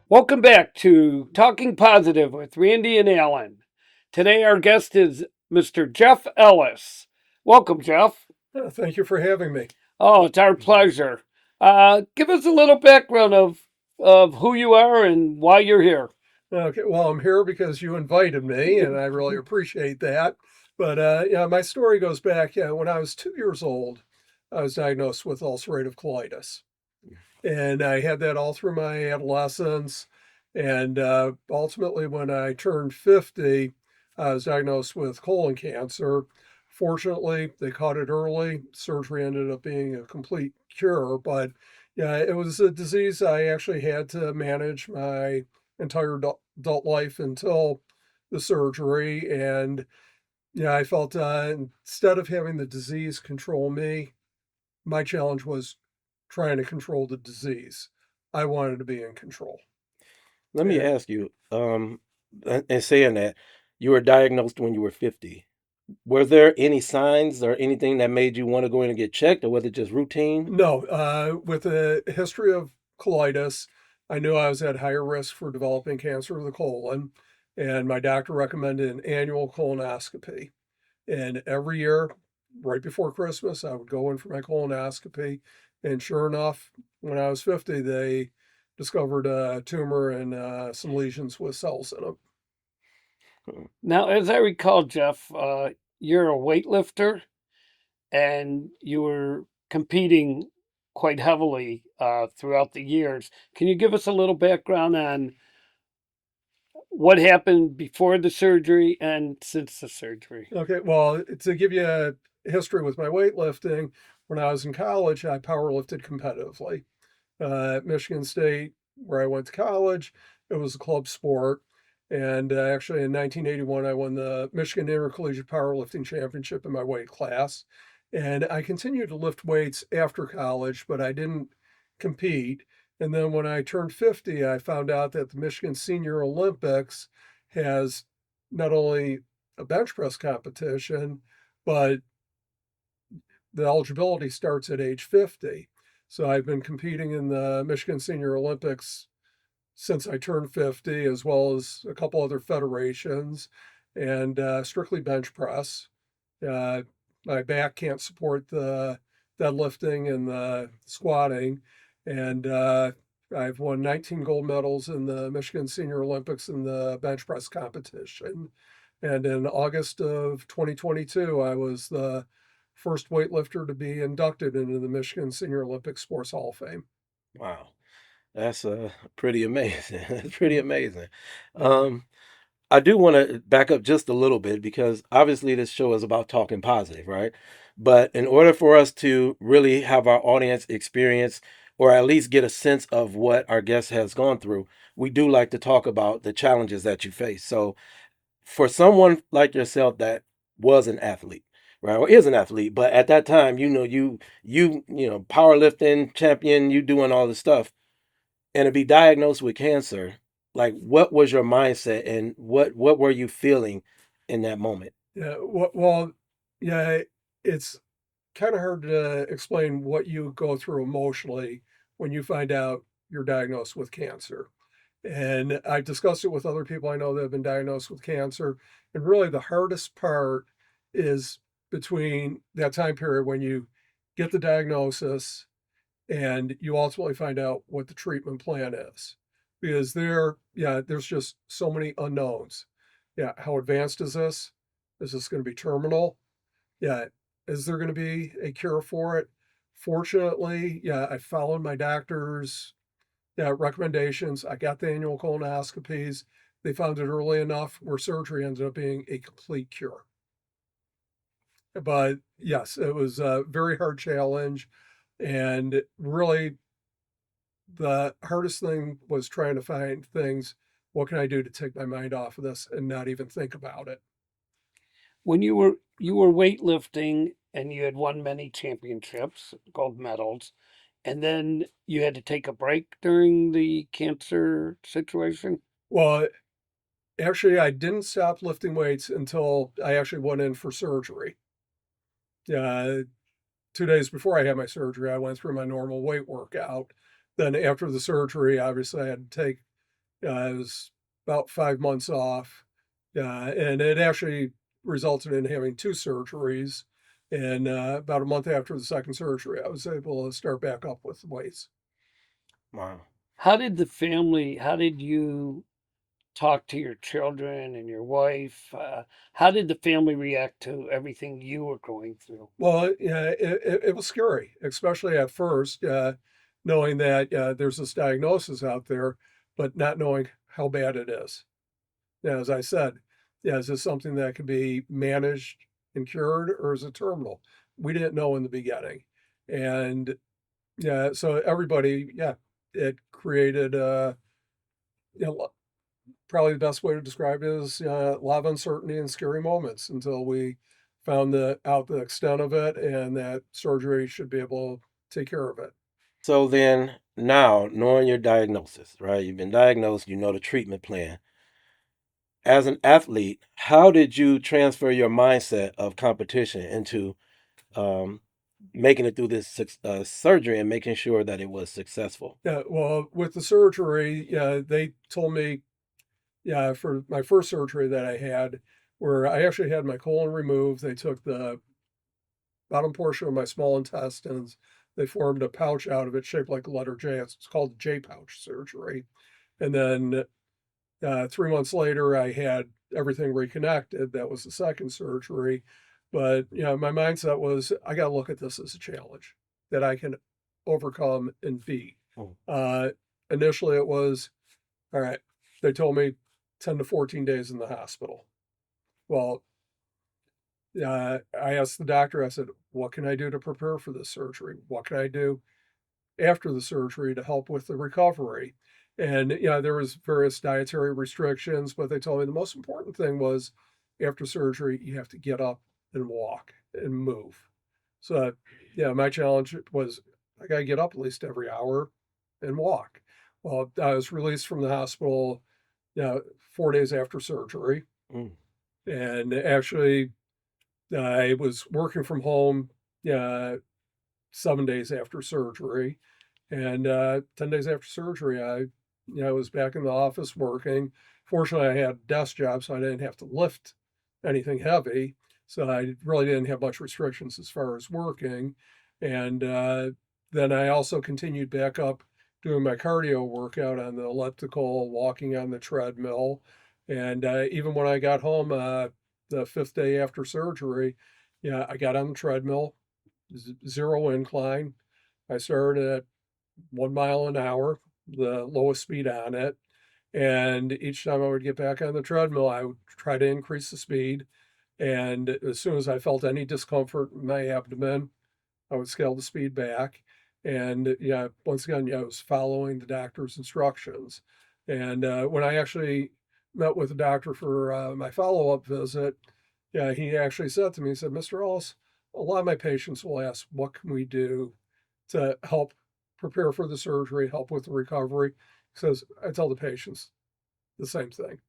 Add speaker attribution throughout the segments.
Speaker 1: Welcome back to Talking Positive with Randy and Alan. Today, our guest is Mr. Jeff Ellis. Welcome, Jeff.
Speaker 2: Thank you for having me.
Speaker 1: Oh, it's our pleasure. Give us a little background of who you are and why you're here.
Speaker 2: Okay, well, I'm here because you invited me, and I really appreciate that. But yeah, my story goes back. Yeah, when I was 2 years old, I was diagnosed with ulcerative colitis, and I had that all through my adolescence. And ultimately, when I turned 50, I was diagnosed with colon cancer. Fortunately, they caught it early. Surgery ended up being a complete cure, but yeah, it was a disease I actually had to manage my entire adult life until the surgery. And yeah, I felt instead of having the disease control me, my challenge was trying to control the disease. I wanted to be in control.
Speaker 3: Let me
Speaker 2: And
Speaker 3: ask you, and saying that you were diagnosed when you were 50, were there any signs or anything that made you want to go in and get checked, or was it just routine?
Speaker 2: no, with a history of colitis, I knew I was at higher risk for developing cancer of the colon, and my doctor recommended an annual colonoscopy. And every year, right before Christmas, I would go in for my colonoscopy. And sure enough, when I was 50, they discovered a tumor and some lesions with cells in them.
Speaker 1: Now, as I recall, Jeff, you're a weightlifter and you were competing quite heavily throughout the years. Can you give us a little background on what happened before the surgery and since the surgery?
Speaker 2: Okay, well, to give you a history with my weightlifting, when I was in college, I powerlifted competitively. At Michigan State, where I went to college, it was a club sport. And actually, in 1981, I won the Michigan Intercollegiate Powerlifting Championship in my weight class. And I continued to lift weights after college, but I didn't compete. And then when I turned 50, I found out that the Michigan Senior Olympics has not only a bench press competition, but the eligibility starts at age 50. So I've been competing in the Michigan Senior Olympics since I turned 50, as well as a couple other federations, and strictly bench press. Uh, my back can't support the deadlifting and the squatting. And I've won 19 gold medals in the Michigan Senior Olympics in the bench press competition. And in August of 2022, I was the first weightlifter to be inducted into the Michigan Senior Olympic Sports Hall of Fame.
Speaker 3: Wow, that's pretty amazing. That's pretty
Speaker 2: Mhm.
Speaker 3: amazing. Um, I do want to back up just a little bit because obviously this show is about talking positive, right? But in order for us to really have our audience experience or at least get a sense of what our guest has gone through, we do like to talk about the challenges that you face. So, for someone like yourself that was an athlete, right, or is an athlete, but at that time, you know, powerlifting champion, you doing all this stuff, and to be diagnosed with cancer, like what was your mindset and what were you feeling in that moment?
Speaker 2: Yeah, well, yeah, it's kind of hard to explain what you go through emotionally when you find out you're diagnosed with cancer. And I discussed it with other people I know that have been diagnosed with cancer. And really, the hardest part is between that time period when you get the diagnosis and you ultimately find out what the treatment plan is. Because there's just so many unknowns. Yeah, how advanced is this? Is this going to be terminal? Yeah, is there going to be a cure for it? Fortunately, yeah, I followed my doctor's recommendations. I got the annual colonoscopies. They found it early enough where surgery ended up being a complete cure. But yes, it was a very hard challenge. And really, the hardest thing was trying to find things. What can I do to take my mind off of this and not even think about it?
Speaker 1: When you were weightlifting and you had won many championships, gold medals, and then you had to take a break during the cancer situation?
Speaker 2: Well, actually, I didn't stop lifting weights until I actually went in for surgery. Uh, 2 days before I had my surgery, I went through my normal weight workout. Then after the surgery, obviously, I had to take It was about 5 months off, and it actually resulted in having two surgeries. And about a month after the second surgery, I was able to start back up with weights.
Speaker 3: Wow.
Speaker 1: How did you talk to your children and your wife? How did the family react to everything you were going through?
Speaker 2: Well, yeah, it was scary, especially at first, knowing that there's this diagnosis out there, but not knowing how bad it is. Yeah, as I said, yeah, is this something that could be managed and cured, or is it terminal? We didn't know in the beginning, and yeah, so everybody, yeah, it created, you know, probably the best way to describe it is a lot of uncertainty and scary moments until we found out the extent of it and that surgery should be able to take care of it.
Speaker 3: So then now, knowing your diagnosis, right? You've been diagnosed, you know the treatment plan. As an athlete, how did you transfer your mindset of competition into um, making it through this surgery and making sure that it was successful?
Speaker 2: Yeah, well, with the surgery, yeah, they told me, yeah, for my first surgery that I had, where I actually had my colon removed, they took the bottom portion of my small intestines. They formed a pouch out of it shaped like a letter J. It's called the J pouch surgery. And then 3 months later, I had everything reconnected. That was the second surgery. But my mindset was I got to look at this as a challenge that I can overcome and beat.
Speaker 3: Mm.
Speaker 2: Uh, Initially, it was all right. They told me 10 to 14 days in the hospital. Well, I asked the doctor, I said, what can I do to prepare for this surgery? What can I do after the surgery to help with the recovery? And there was various dietary restrictions, but they told me the most important thing was after surgery, you have to get up and walk and move. So, my challenge was I got to get up at least every hour and walk. Well, I was released from the hospital, 4 days after surgery.
Speaker 3: Mm.
Speaker 2: And actually, I was working from home uh, 7 days after surgery, and 10 days after surgery, I was back in the office working. Fortunately, I had a desk job, so I didn't have to lift anything heavy. So I really didn't have much restrictions as far as working. And then I also continued back up doing my cardio workout on the elliptical, walking on the treadmill. And even when I got home the fifth day after surgery, yeah, I got on the treadmill, zero incline. I started at 1 mile an hour, the lowest speed on it. And each time I would get back on the treadmill, I would try to increase the speed. And as soon as I felt any discomfort in my abdomen, I would scale the speed back. And yeah, once again, I was following the doctor's instructions. And when I actually met with the doctor for my follow up visit, yeah, he actually said to me, he said, Mr. Ellis, a lot of my patients will ask, what can we do to help prepare for the surgery, help with the recovery? He says, I tell the patients the same thing.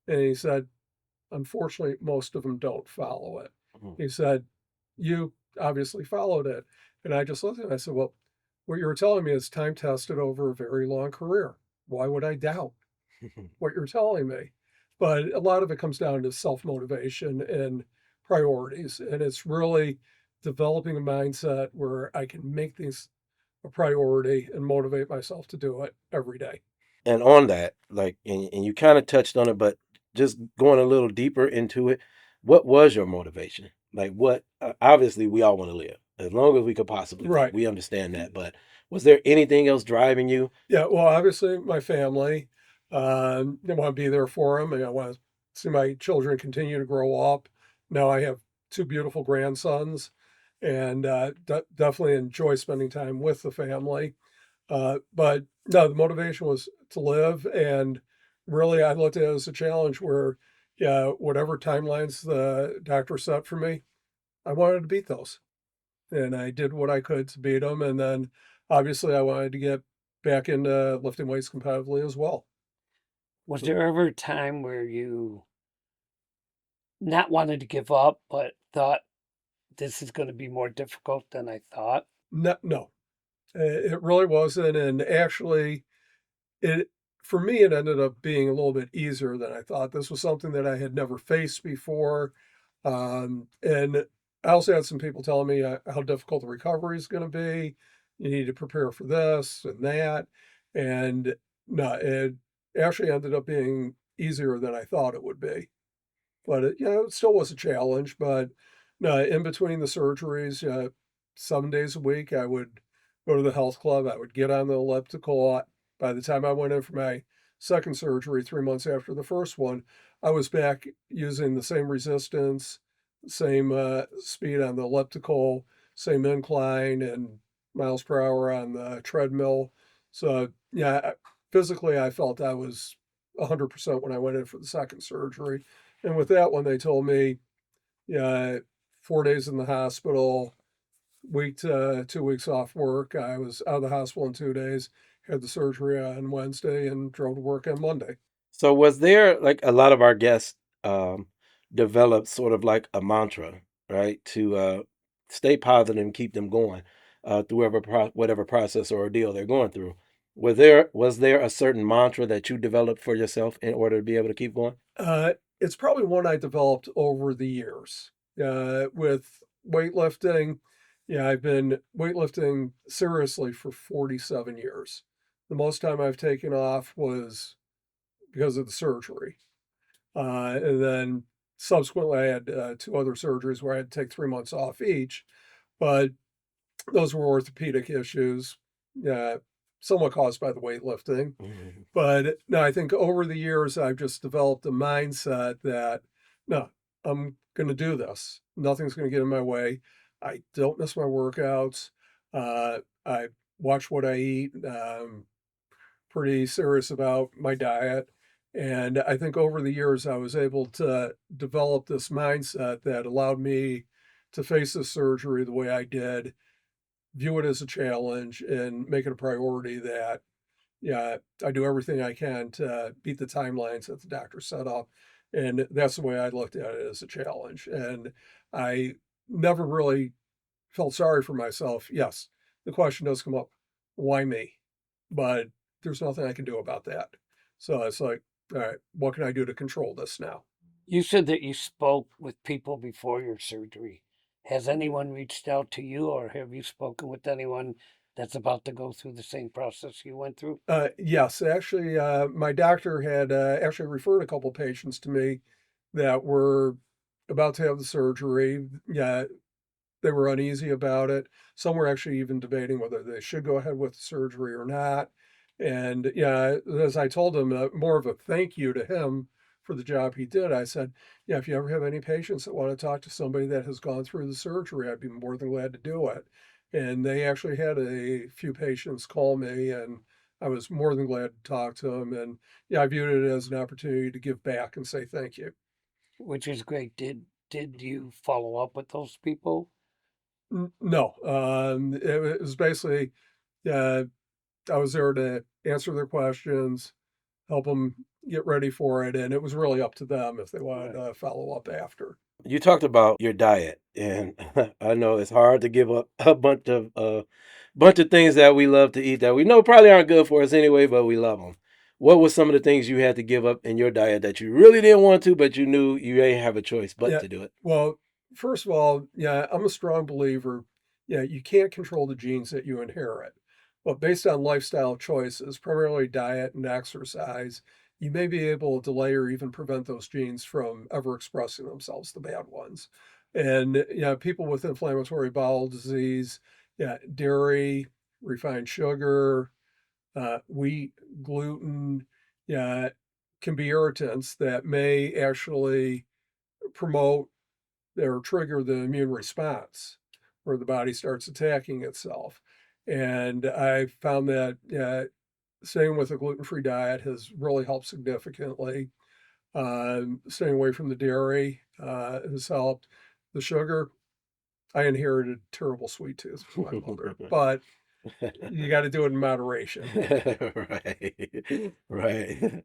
Speaker 2: And he said, unfortunately, most of them don't follow it.
Speaker 3: Mm.
Speaker 2: He said, you obviously followed it. And I just looked at it and I said, well, what you were telling me is time tested over a very long career. Why would I doubt what you're telling me? But a lot of it comes down to self motivation and priorities. And it's really developing a mindset where I can make these a priority and motivate myself to do it every day.
Speaker 3: And on that, like, and you kind of touched on it, but just going a little deeper into it, what was your motivation? Like, what, obviously, we all want to live as long as we could possibly live.
Speaker 2: Right.
Speaker 3: We understand that. But was there anything else driving you?
Speaker 2: Yeah. Well, obviously, my family, I want to be there for them. And I want to see my children continue to grow up. Now I have two beautiful grandsons and definitely enjoy spending time with the family. But no, the motivation was to live. And really, I looked at it as a challenge where, yeah, whatever timelines the doctor set for me, I wanted to beat those. And I did what I could to beat them. And then obviously, I wanted to get back into lifting weights competitively as well.
Speaker 1: Was
Speaker 2: So,
Speaker 1: there ever a time where you not wanted to give up, but thought this is going to be more difficult than I thought?
Speaker 2: no, it really wasn't. And actually, it for me, it ended up being a little bit easier than I thought. This was something that I had never faced before. And I also had some people telling me how difficult the recovery is going to be. You need to prepare for this and that. And no, it actually ended up being easier than I thought it would be. But it still was a challenge. But no, in between the surgeries, 7 days a week, I would go to the health club. I would get on the elliptical. By the time I went in for my second surgery, 3 months after the first one, I was back using the same resistance, same speed on the elliptical, same incline and miles per hour on the treadmill. So yeah, physically, I felt I was 100% when I went in for the second surgery. And with that one, they told me, yeah, 4 days in the hospital, week to 2 weeks off work. I was out of the hospital in 2 days, had the surgery on Wednesday, and drove to work on Monday.
Speaker 3: So was there like a lot of our guests um, developed sort of like a mantra, right, to stay positive and keep them going through whatever process or ordeal they're going through? Was there a certain mantra that you developed for yourself in order to be able to keep going?
Speaker 2: It's probably one I developed over the years. With weightlifting, yeah, I've been weightlifting seriously for 47 years. The most time I've taken off was because of the surgery. And then subsequently, I had two other surgeries where I had to take 3 months off each. But those were orthopedic issues, uh, somewhat caused by the weightlifting.
Speaker 3: Mhm.
Speaker 2: But no, I think over the years, I've just developed a mindset that, no, I'm going to do this. Nothing's going to get in my way. I don't miss my workouts. I watch what I eat. Pretty serious about my diet. And I think over the years, I was able to develop this mindset that allowed me to face the surgery the way I did, view it as a challenge, and make it a priority that, yeah, I do everything I can to beat the timelines that the doctor set up. And that's the way I looked at it, as a challenge. And I never really felt sorry for myself. Yes, the question does come up, why me? But there's nothing I can do about that. So it's like, all right, what can I do to control this now?
Speaker 1: You said that you spoke with people before your surgery. Has anyone reached out to you, or have you spoken with anyone that's about to go through the same process you went through?
Speaker 2: Yes, actually, my doctor had actually referred a couple patients to me that were about to have the surgery. Yeah, they were uneasy about it. Some were actually even debating whether they should go ahead with the surgery or not. And yeah, as I told him, more of a thank you to him for the job he did, I said, yeah, if you ever have any patients that want to talk to somebody that has gone through the surgery, I'd be more than glad to do it. And they actually had a few patients call me, and I was more than glad to talk to them. And yeah, I viewed it as an opportunity to give back and say thank you.
Speaker 1: Which is great. Did you follow up with those people?
Speaker 2: No, it was basically, uh, I was there to answer their questions, help them get ready for it, and it was really up to them if they wanted
Speaker 1: Right.
Speaker 2: to follow up after.
Speaker 3: You talked about your diet, and I know it's hard to give up a bunch of things that we love to eat that we know probably aren't good for us anyway, but we love them. What were some of the things you had to give up in your diet that you really didn't want to, but you knew you ain't have a choice but
Speaker 2: Yeah.
Speaker 3: to do it?
Speaker 2: Well, first of all, yeah, I'm a strong believer. Yeah, you can't control the genes that you inherit. But based on lifestyle choices, primarily diet and exercise, you may be able to delay or even prevent those genes from ever expressing themselves, the bad ones. And yeah, people with inflammatory bowel disease, yeah, dairy, refined sugar, wheat, gluten, yeah, can be irritants that may actually promote or trigger the immune response where the body starts attacking itself. And I found that staying with a gluten free diet has really helped significantly. Staying away from the dairy has helped. The sugar, I inherited a terrible sweet tooth from my mother, but you got to do it in moderation.
Speaker 3: Right. Right.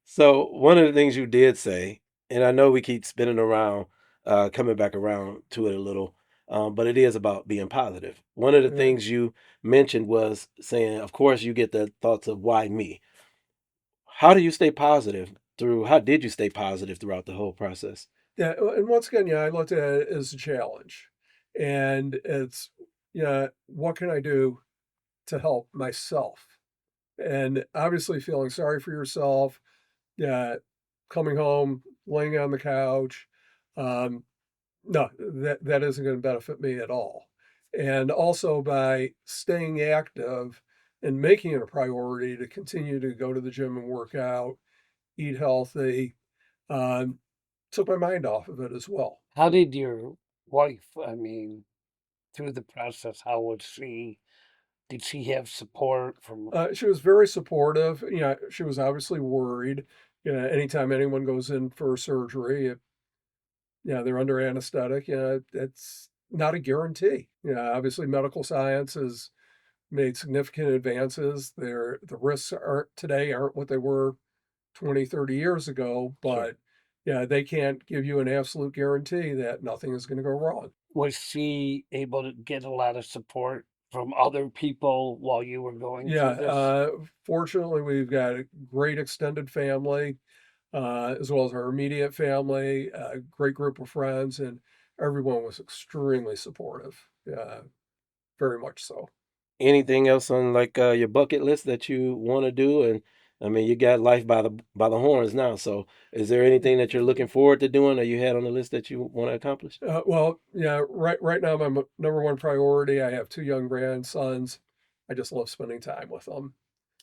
Speaker 3: So one of the things you did say, and I know we keep spinning around, coming back around to it a little, but it is about being positive. One of the
Speaker 2: Yeah.
Speaker 3: things you mentioned was saying, of course, you get the thoughts of why me? How do you stay positive through? How did you stay positive throughout the whole process?
Speaker 2: Yeah, and once again, I looked at it as a challenge, and it's what can I do to help myself? And obviously, feeling sorry for yourself, yeah, coming home, laying on the couch, um, no, that isn't going to benefit me at all. And also by staying active and making it a priority to continue to go to the gym and work out, eat healthy, um, took my mind off of it as well.
Speaker 1: How did your wife, I mean, through the process, how was she? Did she have support from?
Speaker 2: She was very supportive. She was obviously worried. Anytime anyone goes in for surgery, they're under anesthetic. It's not a guarantee. Obviously, medical science has made significant advances. The risks aren't what they were 20, 30 years ago,
Speaker 3: Sure.
Speaker 2: but yeah, they can't give you an absolute guarantee that nothing is going to go wrong.
Speaker 1: Was she able to get a lot of support from other people while you were going
Speaker 2: Yeah,
Speaker 1: through this?
Speaker 2: fortunately, we've got a great extended family, as well as our immediate family, a great group of friends, and everyone was extremely supportive. Very much so.
Speaker 3: Anything else on like your bucket list that you want to do? And I mean, you got life by the horns now. So, is there anything that you're looking forward to doing, or you had on the list that you want to accomplish?
Speaker 2: Well, yeah, right now, my number one priority, I have two young grandsons. I just love spending time with them.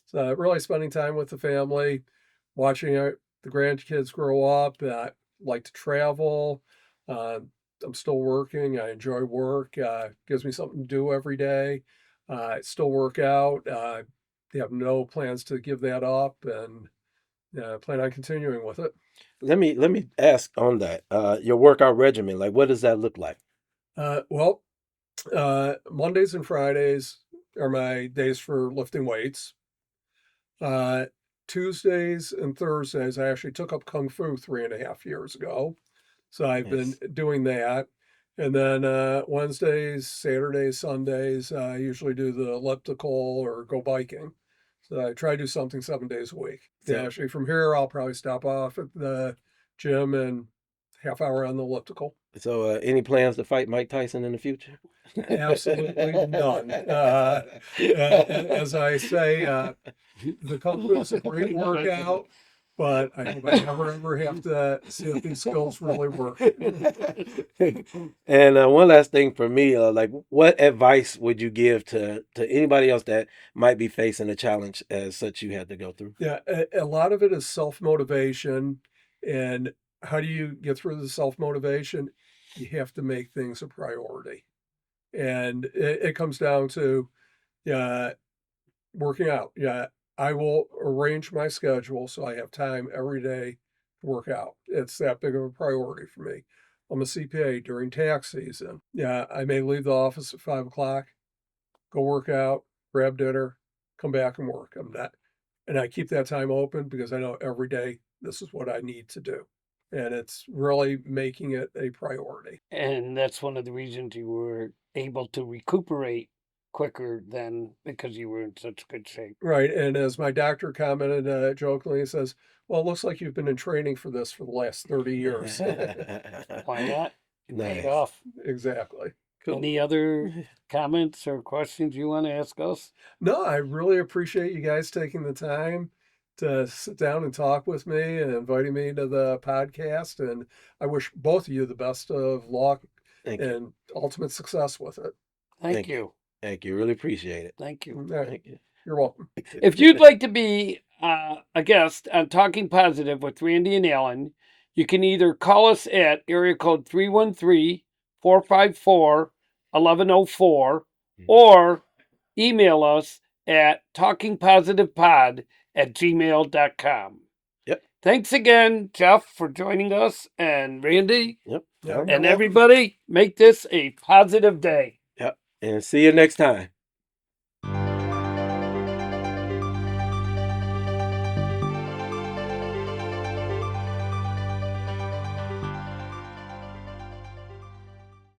Speaker 2: So, really spending time with the family, watching the grandkids grow up. I like to travel. Uh, I'm still working. I enjoy work. Gives me something to do every day. I still work out. Have no plans to give that up, and plan on continuing with it.
Speaker 3: Let me ask on that. Your workout regimen, like what does that look like?
Speaker 2: Well, Mondays and Fridays are my days for lifting weights. Uh, Tuesdays and Thursdays, I actually took up Kung Fu 3.5 years ago. So I've been
Speaker 3: Nice.
Speaker 2: doing that. And then Wednesdays, Saturdays, Sundays, I usually do the elliptical or go biking. So I try to do something 7 days a week. Yeah,
Speaker 3: So,
Speaker 2: actually, from here, I'll probably stop off at the gym and half hour on the elliptical.
Speaker 3: any plans to fight Mike Tyson in the future?
Speaker 2: Absolutely none. As I say, the Kung Fu is a great workout, but I hope I never ever have to see if these skills really work.
Speaker 3: And one last thing for me, like what advice would you give to anybody else that might be facing a challenge as such you had to go through?
Speaker 2: Yeah, a lot of it is self motivation. And how do you get through the self motivation? You have to make things a priority. And it comes down to yeah, working out. Yeah, I will arrange my schedule so I have time every day to work out. It's that big of a priority for me. I'm a CPA during tax season. Yeah, I may leave the office at 5 o'clock, go work out, grab dinner, come back and work. And I keep that time open because I know every day this is what I need to do. And it's really making it a priority.
Speaker 1: And that's one of the reasons you were able to recuperate quicker than because you were in such good shape.
Speaker 2: Right. And as my doctor commented jokingly, he says, well, it looks like you've been in training for this for the last 30 years.
Speaker 1: Why not? It paid
Speaker 3: Nice.
Speaker 1: off.
Speaker 2: Exactly.
Speaker 3: Cool.
Speaker 1: Any other comments or questions you want to ask us?
Speaker 2: No, I really appreciate you guys taking the time to sit down and talk with me and inviting me to the podcast. And I wish both of you the best of luck
Speaker 3: Thank you.
Speaker 2: and ultimate success with it.
Speaker 1: Thank
Speaker 3: Thank you.
Speaker 1: you.
Speaker 3: Thank you. Really appreciate it.
Speaker 1: Thank you.
Speaker 3: Thank you.
Speaker 2: You're welcome.
Speaker 1: If you'd like to be a guest on Talking Positive with Randy and Alan, you can either call us at area code 313-454-1104 or email us at talkingpositivepod@gmail.com.
Speaker 3: Yep.
Speaker 1: Thanks again, Jeff, for joining us, and Randy,
Speaker 3: Yep.
Speaker 2: Yeah,
Speaker 3: All right.
Speaker 1: and everybody, make this a positive day.
Speaker 3: Yep. And see you next time.